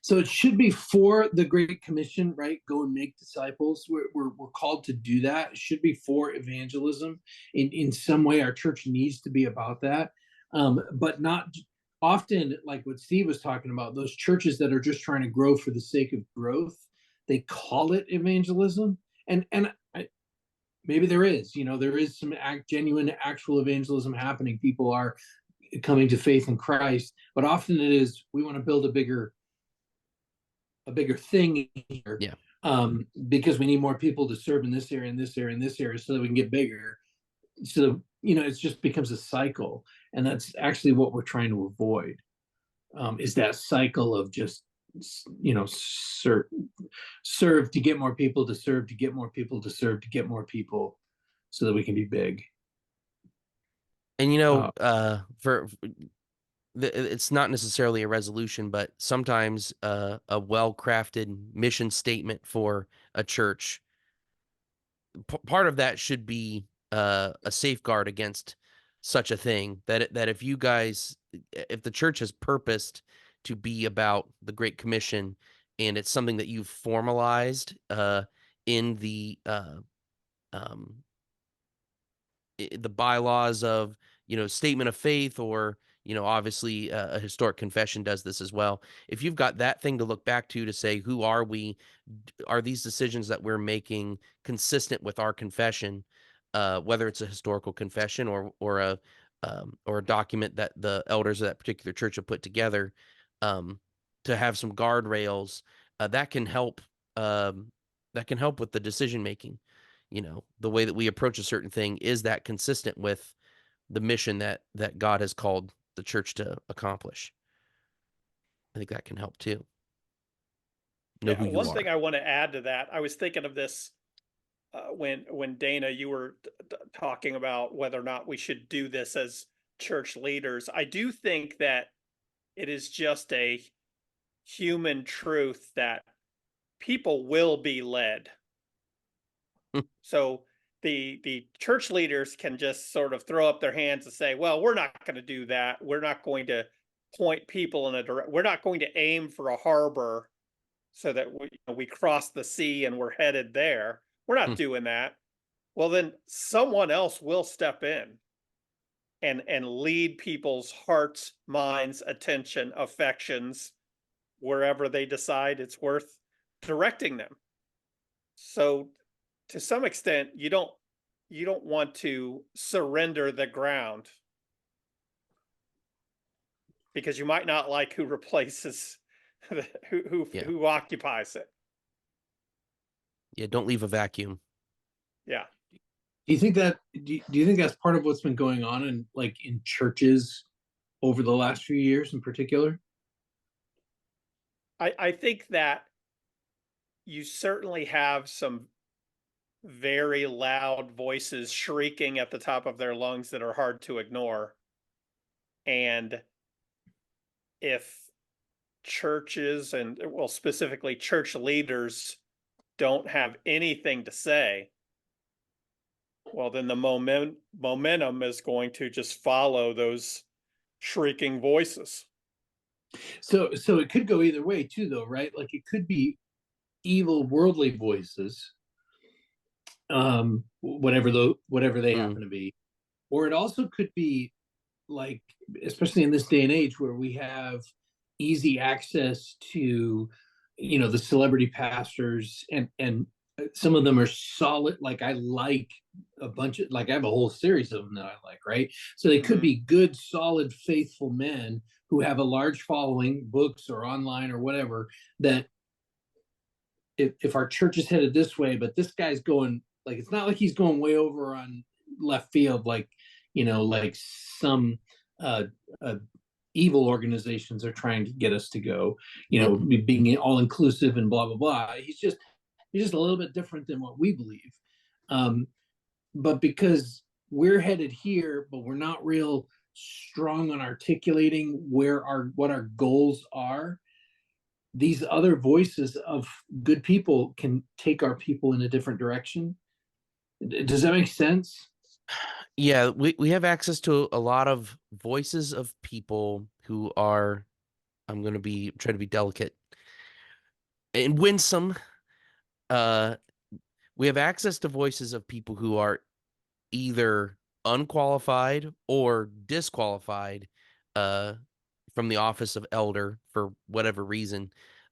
A: So it should be for the Great Commission, right? Go and make disciples. We're called to do that. It should be for evangelism. In some way, our church needs to be about that, but not often like what Steve was talking about. Those churches that are just trying to grow for the sake of growth, they call it evangelism, and maybe there is some genuine, actual evangelism happening. People are coming to faith in Christ, but often it is we want to build a bigger thing here,
B: Yeah.
A: because we need more people to serve in this area, in this area, in this area, so that we can get bigger. So it just becomes a cycle, and that's actually what we're trying to avoid. Is that cycle of just serve to get more people, to serve to get more people, to serve to get more people, so that we can be big.
B: And it's not necessarily a resolution, but sometimes a well-crafted mission statement for a church, part of that should be a safeguard against such a thing, that if the church has purposed to be about the Great Commission, and it's something that you've formalized in the bylaws of statement of faith, or obviously a historic confession does this as well. If you've got that thing to look back to say, who are we? Are these decisions that we're making consistent with our confession, whether it's a historical confession or a document that the elders of that particular church have put together, to have some guardrails that can help with the decision making. The way that we approach a certain thing, is that consistent with the mission that God has called the church to accomplish? I think that can help too. Know who you
C: one
B: are.
C: thing I want to add to that, I was thinking of this when Dana, you were talking about whether or not we should do this as church leaders. I do think that it is just a human truth that people will be led. So the church leaders can just sort of throw up their hands and say, well, we're not going to do that. We're not going to point people in a direction. We're not going to aim for a harbor so that we cross the sea and we're headed there. We're not doing that. Well, then someone else will step in and lead people's hearts, minds, attention, affections, wherever they decide it's worth directing them. So to some extent, you don't want to surrender the ground, because you might not like who replaces who occupies it.
B: Yeah, don't leave a vacuum.
C: Yeah.
A: Do you think that's part of what's been going on in churches over the last few years in particular?
C: I think that you certainly have some very loud voices shrieking at the top of their lungs that are hard to ignore. And if churches and, well, specifically church leaders don't have anything to say, well, then the momentum is going to just follow those shrieking voices.
A: So it could go either way too, though, right? Like, it could be evil worldly voices, whatever they happen to be, or it also could be, like, especially in this day and age where we have easy access to the celebrity pastors, and some of them are solid. Like, I like a bunch of, like, I have a whole series of them that I like, right? So they could be good, solid, faithful men who have a large following, books or online or whatever, that if our church is headed this way, but this guy's going, like, it's not like he's going way over on left field, like like some evil organizations are trying to get us to go, being all inclusive and blah blah blah. He's just a little bit different than what we believe, but because we're headed here, but we're not real strong on articulating what our goals are, these other voices of good people can take our people in a different direction. Does that make sense?
B: Yeah, we have access to a lot of voices of people who are, I'm going to try to be delicate and winsome. We have access to voices of people who are either unqualified or disqualified from the office of elder for whatever reason,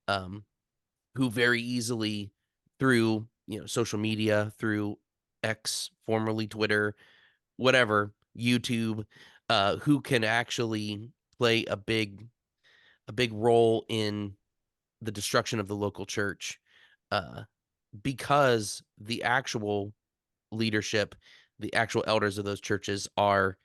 B: who very easily, through social media, through X, formerly Twitter, whatever, YouTube, who can actually play a big role in the destruction of the local church, because the actual leadership, the actual elders of those churches are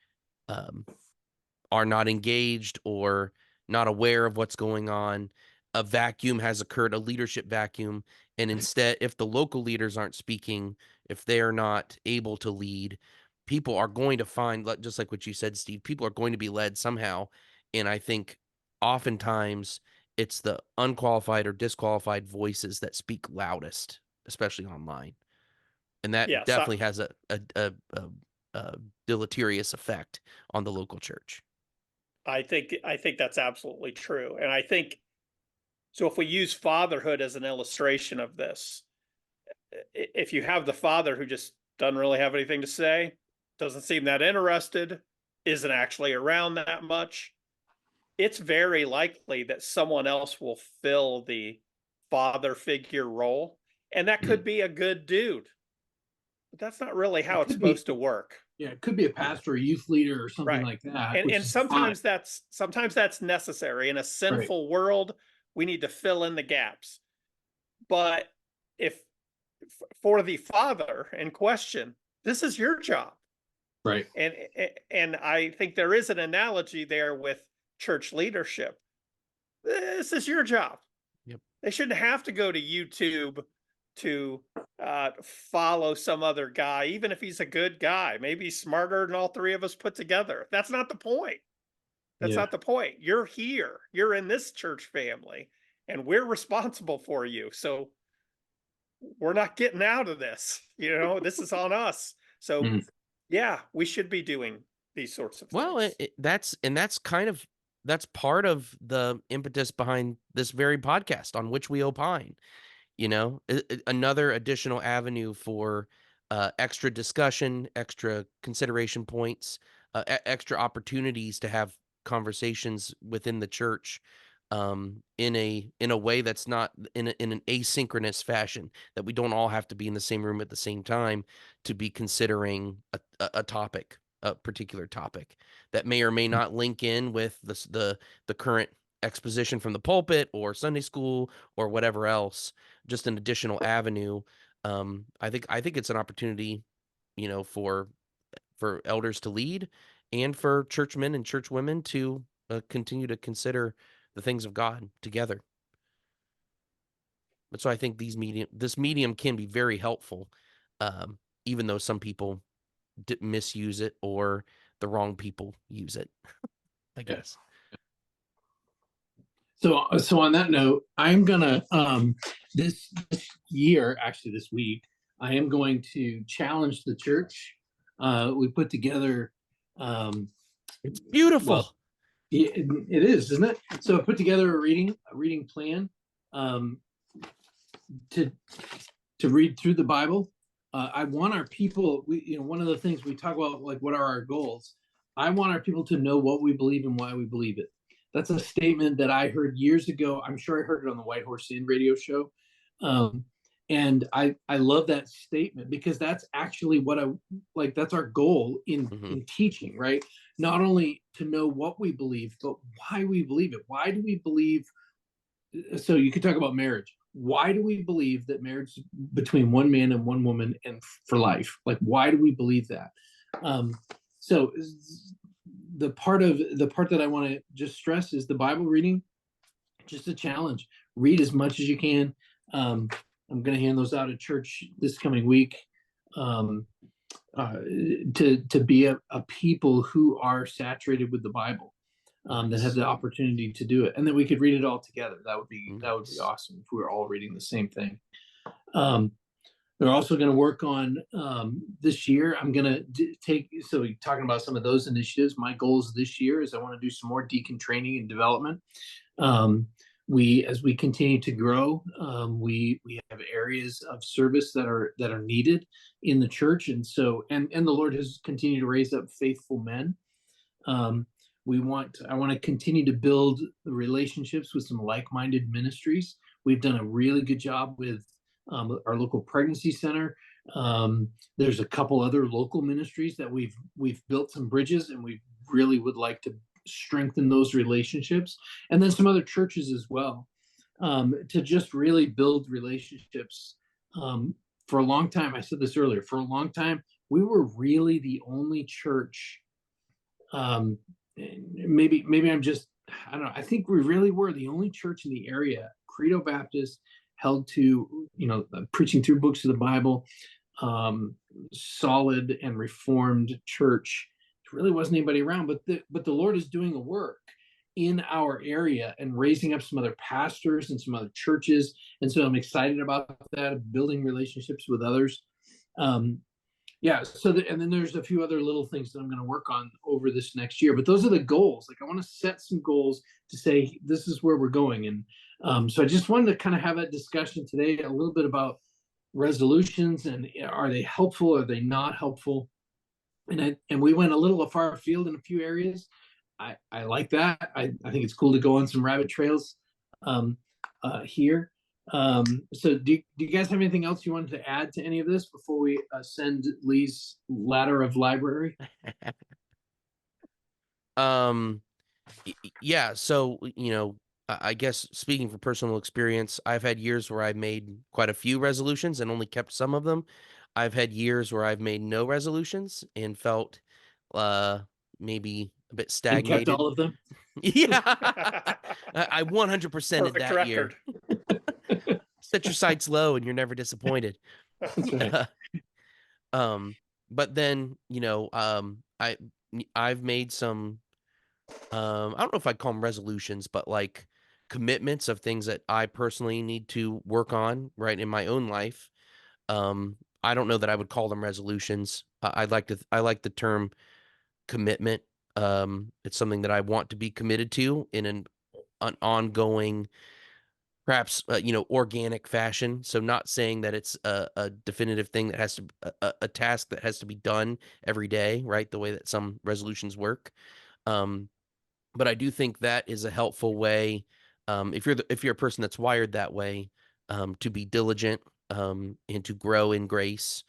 B: not engaged or not aware of what's going on. A vacuum has occurred, a leadership vacuum. And instead, if the local leaders aren't speaking, if they're not able to lead, people are going to find, just like what you said, Steve, people are going to be led somehow. And I think oftentimes it's the unqualified or disqualified voices that speak loudest, especially online. And that
C: Yes,
B: definitely has a deleterious effect on the local church.
C: I think that's absolutely true. And I think so if we use fatherhood as an illustration of this, if you have the father who just doesn't really have anything to say, doesn't seem that interested, isn't actually around that much, it's very likely that someone else will fill the father figure role. And that could be a good dude. But that's not really how it's
A: could be-
C: supposed to work.
A: Yeah, it could be a pastor, a youth leader, or something
C: Right.
A: like that.
C: And
A: which
C: and
A: is fine.
C: sometimes that's necessary. In a sinful world, we need to fill in the gaps. But if for the father in question, this is your job.
A: Right.
C: And I think there is an analogy there with church leadership. This is your job.
B: Yep.
C: They shouldn't have to go to YouTube to follow some other guy, even if he's a good guy. Maybe he's smarter than all three of us put together. That's not the point. That's
A: Yeah.
C: not the point. You're here. You're in this church family, and we're responsible for you. So we're not getting out of this. You know, this is on us. So
A: Mhm.
C: yeah, we should be doing these sorts of
B: Well,
C: things.
B: that's part of the impetus behind this very podcast on which we opine. You know, another additional avenue for extra discussion, extra consideration points, extra opportunities to have conversations within the church, in a way that's not in an asynchronous fashion, that we don't all have to be in the same room at the same time to be considering a topic, a particular topic that may or may not link in with the current exposition from the pulpit or Sunday school or whatever else. Just an additional avenue. I think it's an opportunity, you know, for elders to lead, and for churchmen and churchwomen to continue to consider the things of God together. But so I think this medium can be very helpful, even though some people misuse it, or the wrong people use it, I guess.
A: So on that note, I'm gonna this year, actually this week, I am going to challenge the church. We put together
B: It's beautiful.
A: Well, it is, isn't it? So I put together a reading plan to read through the Bible. I want our people, one of the things we talk about, like, what are our goals? I want our people to know what we believe and why we believe it. That's a statement that I heard years ago. I'm sure I heard it on the White Horse Inn radio show. And I love that statement, because that's actually what that's our goal in teaching, right? Not only to know what we believe, but why we believe it. Why do we believe? So you could talk about marriage. Why do we believe that marriage between one man and one woman and for life? Like, why do we believe that? So the part that I want to just stress is the Bible reading. Just a challenge. Read as much as you can. I'm going to hand those out at church this coming week, to be a people who are saturated with the Bible, that have the opportunity to do it, and then we could read it all together. That would be awesome if we were all reading the same thing. They're also going to work on this year. I'm going to so talking about some of those initiatives. My goals this year is I want to do some more deacon training and development. As we continue to grow, we have areas of service that are needed in the church, and the Lord has continued to raise up faithful men. I want to continue to build the relationships with some like-minded ministries. We've done a really good job with our local pregnancy center. There's a couple other local ministries that we've built some bridges, and we've really would like to strengthen those relationships, and then some other churches as well, to just really build relationships. For a long time, I said this earlier, for a long time, we were really the only church. Maybe I'm just, I don't know. I think we really were the only church in the area, Credo Baptist, held to, preaching through books of the Bible, solid and reformed church. There really wasn't anybody around, but the Lord is doing a work in our area and raising up some other pastors and some other churches. And so I'm excited about that, building relationships with others. Yeah. And then there's a few other little things that I'm going to work on over this next year, but those are the goals. Like, I want to set some goals to say, this is where we're going. And so I just wanted to kind of have a discussion today, a little bit about resolutions, and are they helpful? Are they not helpful? And we went a little far afield in a few areas. I like that. I think it's cool to go on some rabbit trails here. So do you guys have anything else you wanted to add to any of this before we send Lee's ladder of library?
B: Yeah. So, I guess speaking from personal experience, I've had years where I've made quite a few resolutions and only kept some of them. I've had years where I've made no resolutions and felt maybe a bit
A: And
B: stagnated.
A: kept all of them?
B: Yeah. I 100%ed that
C: record.
B: year. Set your sights low and you're never disappointed.
A: That's right.
B: But then, I've made some I don't know if I'd call them resolutions, but like commitments of things that I personally need to work on right in my own life. I don't know that I would call them resolutions. I like the term commitment. It's something that I want to be committed to in an ongoing, perhaps organic fashion. So not saying that it's a definitive thing that has to a task that has to be done every day, right? The way that some resolutions work. But I do think that is a helpful way, if you're a person that's wired that way, to be diligent, and to grow in grace,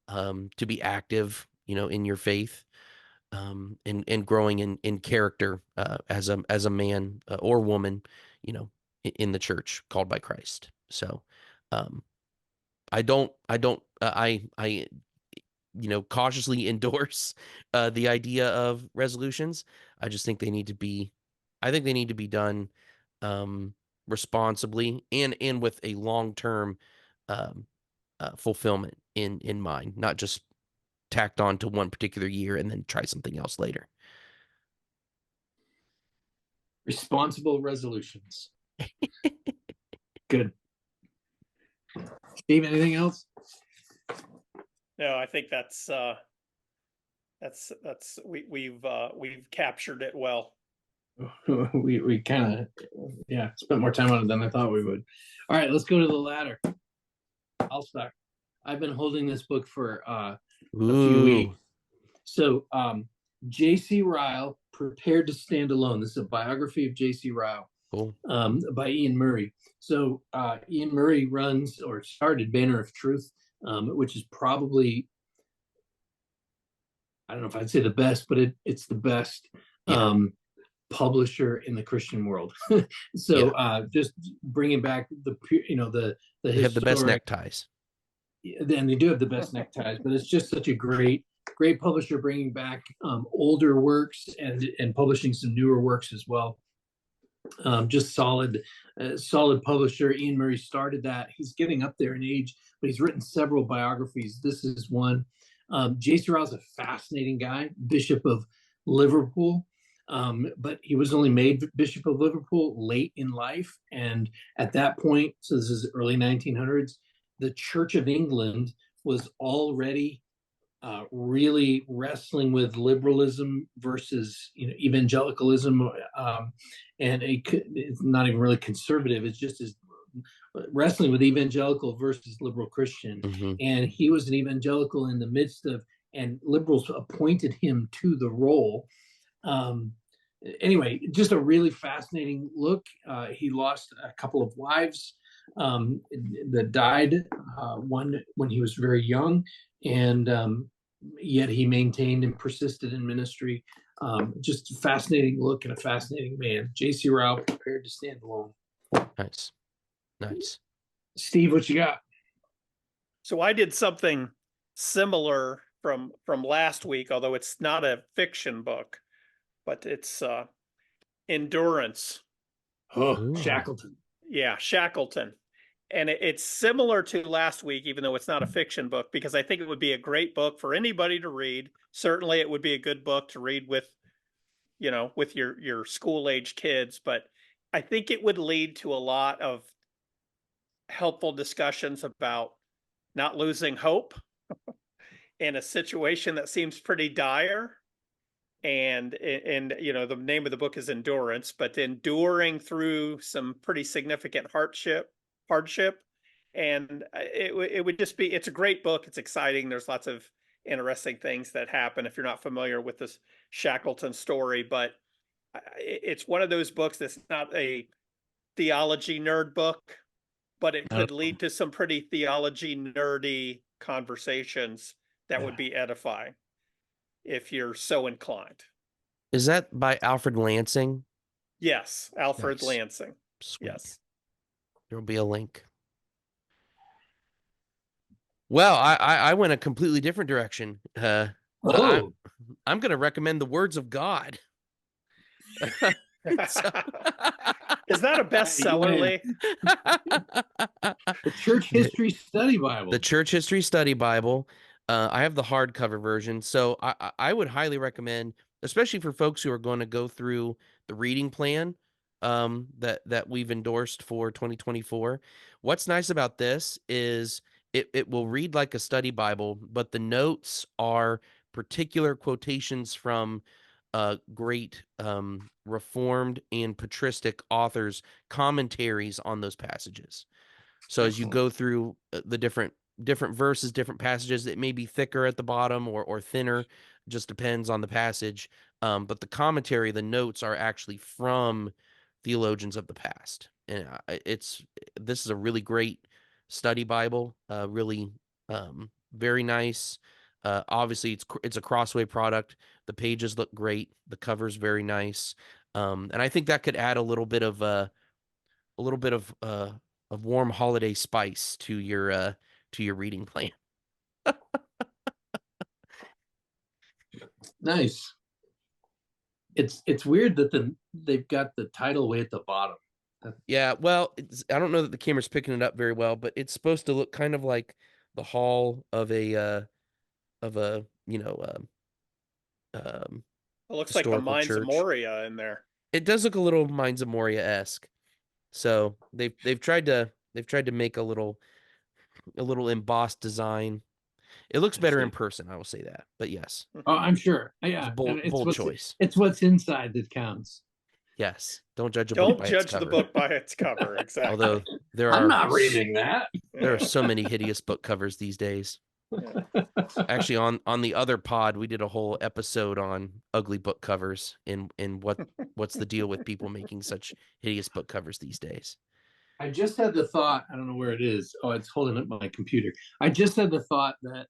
B: to be active, in your faith, and growing in character, as a man or woman, in the church called by Christ. So, I cautiously endorse the idea of resolutions. I just think they need to be done responsibly and with a long-term fulfillment in mind, not just tacked on to one particular year and then try something else later.
A: Responsible resolutions. Good. Steve, anything else?
C: No, I think we've captured it well.
A: We kind of spent more time on it than I thought we would. All right, let's go to the ladder. I'll start. I've been holding this book for a few weeks. So J.C. Ryle, Prepared to Stand Alone. This is a biography of J.C. Ryle.
B: Cool.
A: By Ian Murray. So Ian Murray runs or started Banner of Truth, which is probably, I don't know if I'd say the best, but it's the best publisher in the Christian world. So just bringing back they have the best
B: neckties.
A: Then they do have the best neckties, but it's just such a great publisher, bringing back older works and publishing some newer works as well. Just solid publisher. Ian Murray started that. He's getting up there in age, but he's written several biographies. This is one. J.C. Ryle's a fascinating guy, Bishop of Liverpool, but he was only made Bishop of Liverpool late in life. And at that point, so this is early 1900s, the Church of England was already really wrestling with liberalism versus evangelicalism, and it's not even really conservative. It's just wrestling with evangelical versus liberal Christian.
B: Mm-hmm.
A: And he was an evangelical in the midst of, and liberals appointed him to the role. Anyway, just a really fascinating look. He lost a couple of wives that died, one when he was very young, and yet he maintained and persisted in ministry Just a fascinating look and a fascinating man. J.C. Rao, Prepared to Stand Alone.
B: Nice. Nice.
A: Steve, what you got?
C: So I did something similar from last week, although it's not a fiction book, but it's Endurance.
A: Oh,
B: Ooh.
A: Shackleton.
C: Yeah, Shackleton. And it's similar to last week, even though it's not a fiction book, because I think it would be a great book for anybody to read. Certainly it would be a good book to read with, with your school age kids, but I think it would lead to a lot of helpful discussions about not losing hope in a situation that seems pretty dire. And the name of the book is Endurance, but enduring through some pretty significant hardship. And it would just be, it's a great book. It's exciting. There's lots of interesting things that happen if you're not familiar with this Shackleton story, but it's one of those books that's not a theology nerd book, but it could lead to some pretty theology nerdy conversations that would be edifying if you're so inclined.
B: Is that by Alfred Lansing?
C: Yes, Alfred
B: Nice.
C: Lansing.
B: Sweet.
C: Yes.
B: There'll be a link. Well, I went a completely different direction. I'm going to recommend The Words of God.
C: Is that a bestseller, Lee?
A: The Church History Study Bible.
B: The Church History Study Bible. I have the hardcover version, so I would highly recommend, especially for folks who are going to go through the reading plan that we've endorsed for 2024. What's nice about this is it will read like a study Bible, but the notes are particular quotations from great Reformed and patristic authors' commentaries on those passages. So as you go through the different verses, different passages, it may be thicker at the bottom or thinner, just depends on the passage. But the commentary, the notes are actually from theologians of the past. And this is a really great study Bible, really very nice. Obviously it's a Crossway product. The pages look great. The cover's very nice. And I think that could add a little bit of warm holiday spice to your reading plan.
A: Nice. It's weird that they've got the title way at the bottom.
B: Yeah, well, I don't know that the camera's picking it up very well, but it's supposed to look kind of like the hall of a
C: It looks like the Mines
B: church.
C: of Moria in there.
B: It does look a little Mines of Moria-esque. So they've tried to make a little embossed design. It looks better in person, I will say that. But yes.
A: Oh, I'm sure. Yeah,
B: it's a bold choice.
A: It's what's inside that counts.
B: Yes. Don't judge
C: the book by its cover. Exactly.
B: Although
A: I'm not reading that.
B: There are so many hideous book covers these days.
C: Yeah.
B: Actually, on the other pod, we did a whole episode on ugly book covers and what's the deal with people making such hideous book covers these days.
A: I just had the thought, I don't know where it is. Oh, it's holding up my computer. I just had the thought that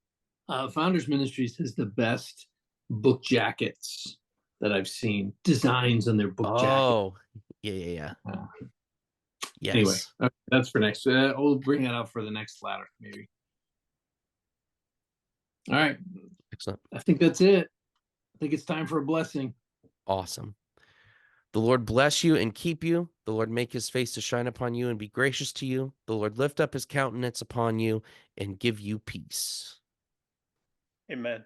A: Founders Ministries has the best book jackets that I've seen. Designs on their book jackets.
B: Oh, yeah. Yes.
A: Anyway, that's for next. We'll bring that up for the next ladder, maybe. All right.
B: Excellent.
A: I think that's it. I think it's time for a blessing.
B: Awesome. The Lord bless you and keep you. The Lord make his face to shine upon you and be gracious to you. The Lord lift up his countenance upon you and give you peace.
C: Amen.